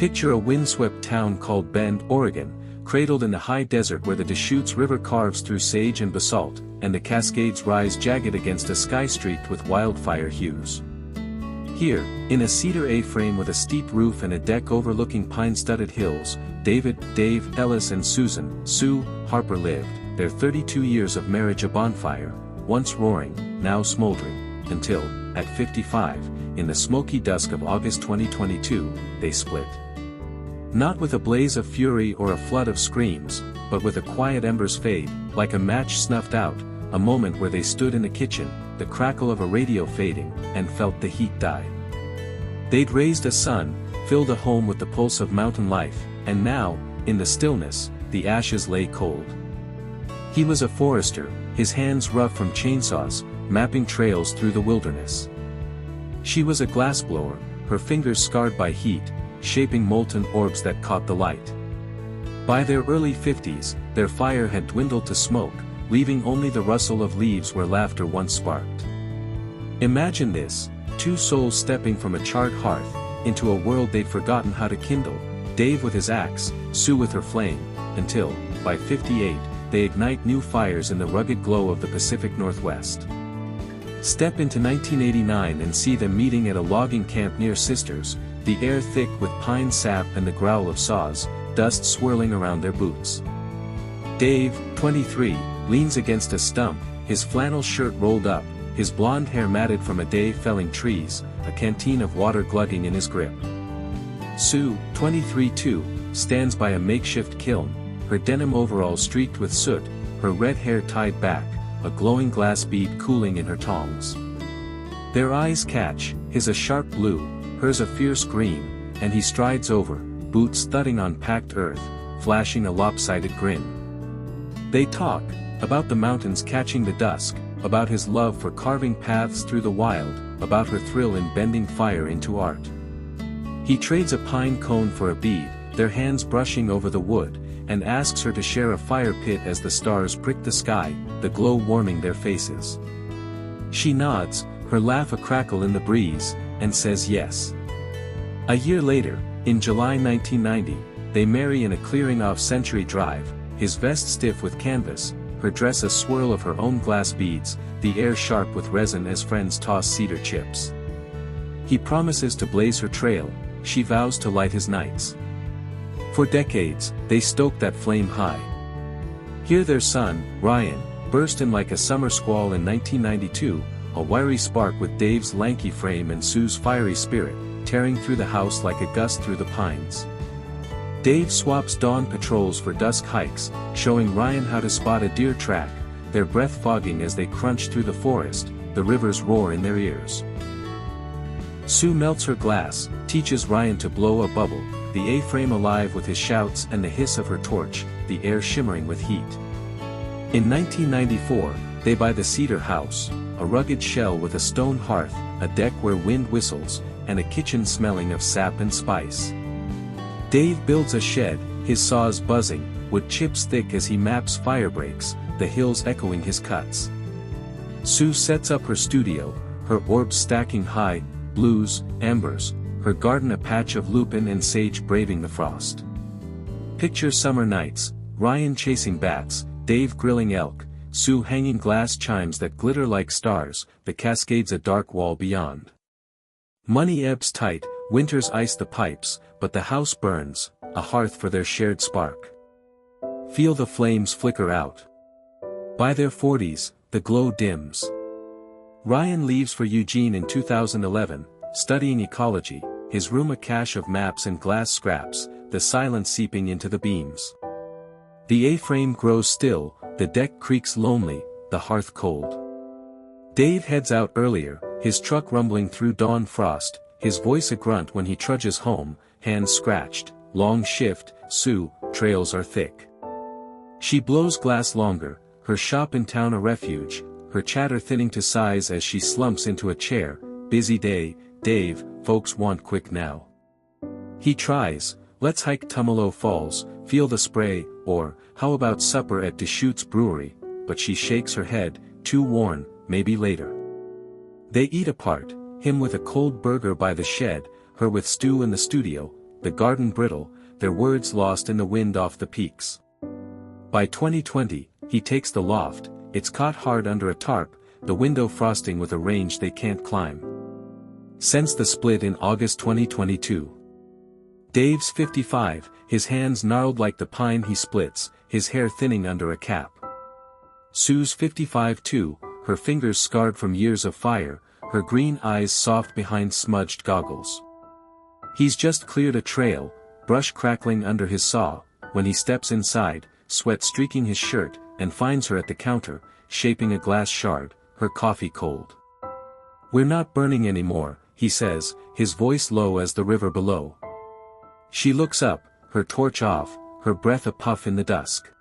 Picture a windswept town called Bend, Oregon, cradled in the high desert where the Deschutes River carves through sage and basalt, and the Cascades rise jagged against a sky streaked with wildfire hues. Here, in a cedar A-frame with a steep roof and a deck overlooking pine-studded hills, Dave, Ellis and Sue Harper lived, their 32 years of marriage a bonfire, once roaring, now smoldering, until, at 55, in the smoky dusk of August 2022, they split. Not with a blaze of fury or a flood of screams, but with a quiet embers fade, like a match snuffed out, a moment where they stood in the kitchen, the crackle of a radio fading, and felt the heat die. They'd raised a son, filled a home with the pulse of mountain life, and now, in the stillness, the ashes lay cold. He was a forester, his hands rough from chainsaws, mapping trails through the wilderness. She was a glassblower, her fingers scarred by heat, shaping molten orbs that caught the light. By their early 50s, their fire had dwindled to smoke, leaving only the rustle of leaves where laughter once sparked. Imagine this, two souls stepping from a charred hearth, into a world they'd forgotten how to kindle, Dave with his axe, Sue with her flame, until, by 58, they ignite new fires in the rugged glow of the Pacific Northwest. Step into 1989 and see them meeting at a logging camp near Sisters, the air thick with pine sap and the growl of saws, dust swirling around their boots. Dave, 23, leans against a stump, his flannel shirt rolled up, his blonde hair matted from a day felling trees, a canteen of water glugging in his grip. Sue, 23 too, stands by a makeshift kiln, her denim overalls streaked with soot, her red hair tied back, a glowing glass bead cooling in her tongs. Their eyes catch, his a sharp blue, hers a fierce green, and he strides over, boots thudding on packed earth, flashing a lopsided grin. They talk, about the mountains catching the dusk, about his love for carving paths through the wild, about her thrill in bending fire into art. He trades a pine cone for a bead, their hands brushing over the wood, and asks her to share a fire pit as the stars prick the sky, the glow warming their faces. She nods, her laugh a crackle in the breeze, and says yes. A year later, in July 1990, they marry in a clearing off Century Drive, his vest stiff with canvas, her dress a swirl of her own glass beads, the air sharp with resin as friends toss cedar chips. He promises to blaze her trail, she vows to light his nights. For decades, they stoke that flame high. Here their son, Ryan, burst in like a summer squall in 1992, a wiry spark with Dave's lanky frame and Sue's fiery spirit, tearing through the house like a gust through the pines. Dave swaps dawn patrols for dusk hikes, showing Ryan how to spot a deer track, their breath fogging as they crunch through the forest, the rivers roar in their ears. Sue melts her glass, teaches Ryan to blow a bubble, the A-frame alive with his shouts and the hiss of her torch, the air shimmering with heat. In 1994, they buy the Cedar House, a rugged shell with a stone hearth, a deck where wind whistles, and a kitchen smelling of sap and spice. Dave builds a shed, his saws buzzing, wood chips thick as he maps fire breaks, the hills echoing his cuts. Sue sets up her studio, her orbs stacking high, blues, ambers, her garden a patch of lupin and sage braving the frost. Picture summer nights, Ryan chasing bats, Dave grilling elk, Sue hanging glass chimes that glitter like stars, the Cascades a dark wall beyond. Money ebbs tight, winters ice the pipes, but the house burns, a hearth for their shared spark. Feel the flames flicker out. By their 40s, the glow dims. Ryan leaves for Eugene in 2011, studying ecology, his room a cache of maps and glass scraps, the silence seeping into the beams. The A-frame grows still, the deck creaks lonely, the hearth cold. Dave heads out earlier, his truck rumbling through dawn frost, his voice a grunt when he trudges home, hands scratched, long shift, Sue, trails are thick. She blows glass longer, her shop in town a refuge, her chatter thinning to sighs as she slumps into a chair, busy day, Dave, folks want quick now. He tries, let's hike Tumalo Falls, feel the spray, or, how about supper at Deschutes Brewery, but she shakes her head, too worn, maybe later. They eat apart, him with a cold burger by the shed, her with stew in the studio, the garden brittle, their words lost in the wind off the peaks. By 2020, he takes the loft, it's caught hard under a tarp, the window frosting with a range they can't climb. Since the split in August 2022. Dave's 55, his hands gnarled like the pine he splits, his hair thinning under a cap. Sue's 55 too, her fingers scarred from years of fire, her green eyes soft behind smudged goggles. He's just cleared a trail, brush crackling under his saw, when he steps inside, sweat streaking his shirt, and finds her at the counter, shaping a glass shard, her coffee cold. "We're not burning anymore," he says, his voice low as the river below. She looks up, her torch off, her breath a puff in the dusk.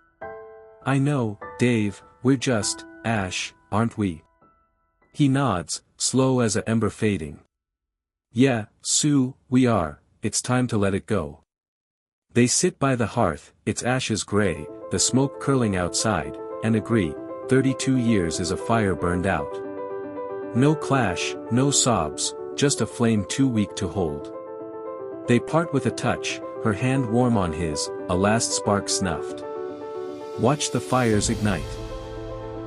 "I know, Dave, we're just ash, aren't we?" He nods, slow as a ember fading. "Yeah, Sue, we are, it's time to let it go." They sit by the hearth, its ashes gray, the smoke curling outside, and agree, 32 years is a fire burned out. No clash, no sobs, just a flame too weak to hold. They part with a touch, her hand warm on his, a last spark snuffed. Watch the fires ignite.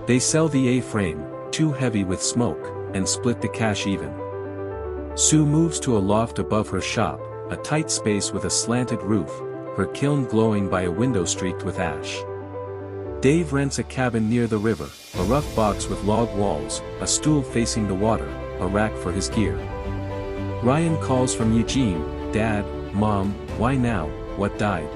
They sell the A-frame, too heavy with smoke, and split the cash even. Sue moves to a loft above her shop, a tight space with a slanted roof, her kiln glowing by a window streaked with ash. Dave rents a cabin near the river, a rough box with log walls, a stool facing the water, a rack for his gear. Ryan calls from Eugene, "Dad, Mom, why now, what died?"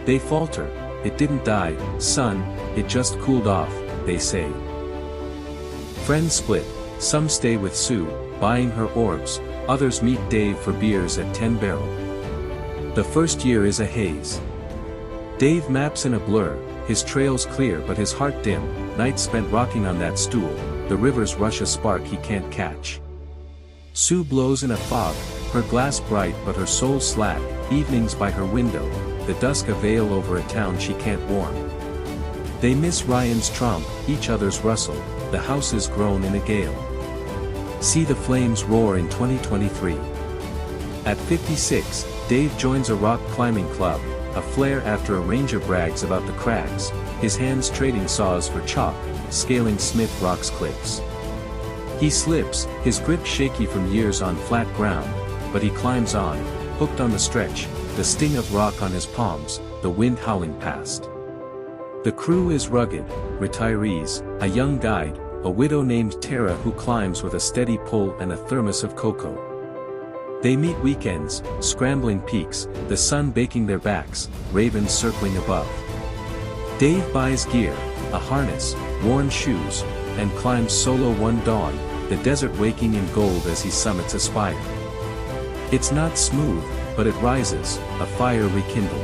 They falter, "It didn't die, son, it just cooled off," they say. Friends split, some stay with Sue, buying her orbs, others meet Dave for beers at 10 Barrel. The first year is a haze. Dave maps in a blur, his trails clear but his heart dim, nights spent rocking on that stool, the river's rush a spark he can't catch. Sue blows in a fog, her glass bright but her soul slack, evenings by her window, the dusk a veil over a town she can't warm. They miss Ryan's tromp, each other's rustle, the houses groan in a gale. See the flames roar in 2023. At 56, Dave joins a rock climbing club, a flare after a ranger brags about the crags, his hands trading saws for chalk, scaling Smith Rock's cliffs. He slips, his grip shaky from years on flat ground, but he climbs on, hooked on the stretch, the sting of rock on his palms, the wind howling past. The crew is rugged, retirees, a young guide, a widow named Tara who climbs with a steady pull and a thermos of cocoa. They meet weekends, scrambling peaks, the sun baking their backs, ravens circling above. Dave buys gear, a harness, worn shoes, and climbs solo one dawn, the desert waking in gold as he summits a spire. It's not smooth, but it rises, a fire rekindled.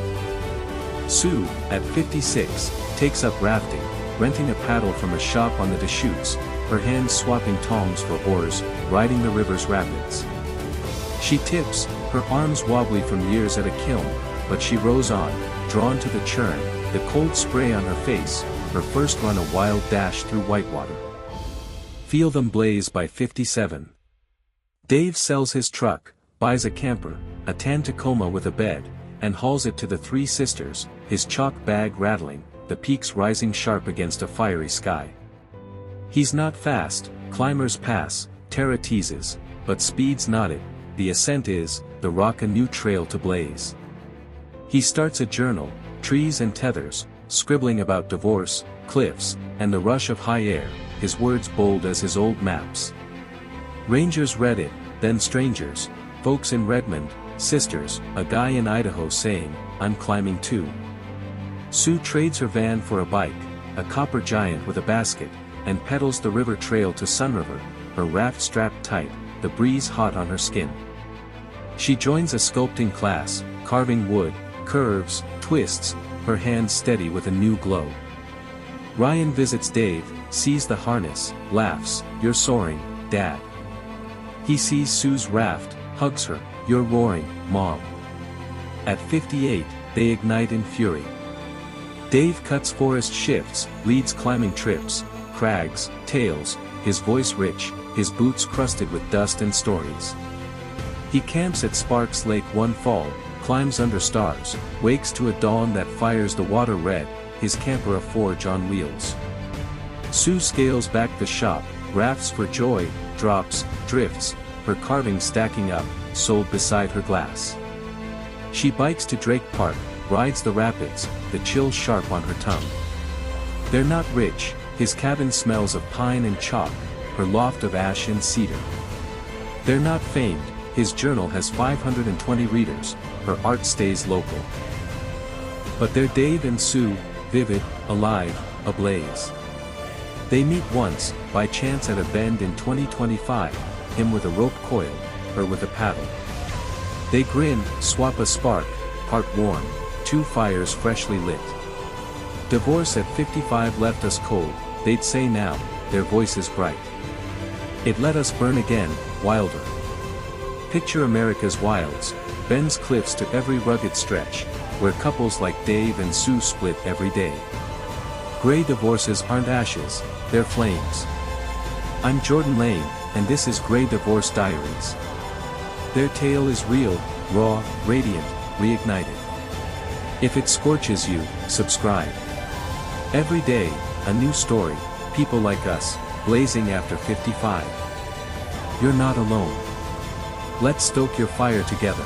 Sue, at 56, takes up rafting, renting a paddle from a shop on the Deschutes, her hands swapping tongs for oars, riding the river's rapids. She tips, her arms wobbly from years at a kiln, but she rows on, drawn to the churn, the cold spray on her face, her first run a wild dash through whitewater. Feel them blaze by 57. Dave sells his truck, buys a camper, a tan Tacoma with a bed, and hauls it to the Three Sisters, his chalk bag rattling, the peaks rising sharp against a fiery sky. He's not fast, climbers pass, Tara teases, but speed's not it, the ascent is, the rock a new trail to blaze. He starts a journal, trees and tethers, scribbling about divorce, cliffs, and the rush of high air, his words bold as his old maps. Rangers read it, then strangers, folks in Redmond, sisters, a guy in Idaho saying, "I'm climbing too." Sue trades her van for a bike, a copper giant with a basket, and pedals the river trail to Sunriver, her raft strapped tight, the breeze hot on her skin. She joins a sculpting class, carving wood, curves, twists, her hands steady with a new glow. Ryan visits Dave, sees the harness, laughs, "You're soaring, Dad." He sees Sue's raft, hugs her, "You're roaring, Mom." At 58, they ignite in fury. Dave cuts forest shifts, leads climbing trips, crags, tales, his voice rich, his boots crusted with dust and stories. He camps at Sparks Lake one fall, climbs under stars, wakes to a dawn that fires the water red, his camper a forge on wheels. Sue scales back the shop, rafts for joy, drops, drifts, her carving stacking up, sold beside her glass. She bikes to Drake Park, rides the rapids, the chill sharp on her tongue. They're not rich, his cabin smells of pine and chalk, her loft of ash and cedar. They're not famed, his journal has 520 readers, her art stays local. But they're Dave and Sue, vivid, alive, ablaze. They meet once, by chance at a bend in 2025, him with a rope coil, her with a paddle. They grin, swap a spark, part warm, two fires freshly lit. Divorce at 55 left us cold, they'd say now, their voices bright. It let us burn again, wilder. Picture America's wilds, Ben's cliffs to every rugged stretch, where couples like Dave and Sue split every day. Gray divorces aren't ashes, they're flames. I'm Jordan Lane, and this is Gray Divorce Diaries. Their tale is real, raw, radiant, reignited. If it scorches you, subscribe. Every day, a new story, people like us, blazing after 55. You're not alone. Let's stoke your fire together.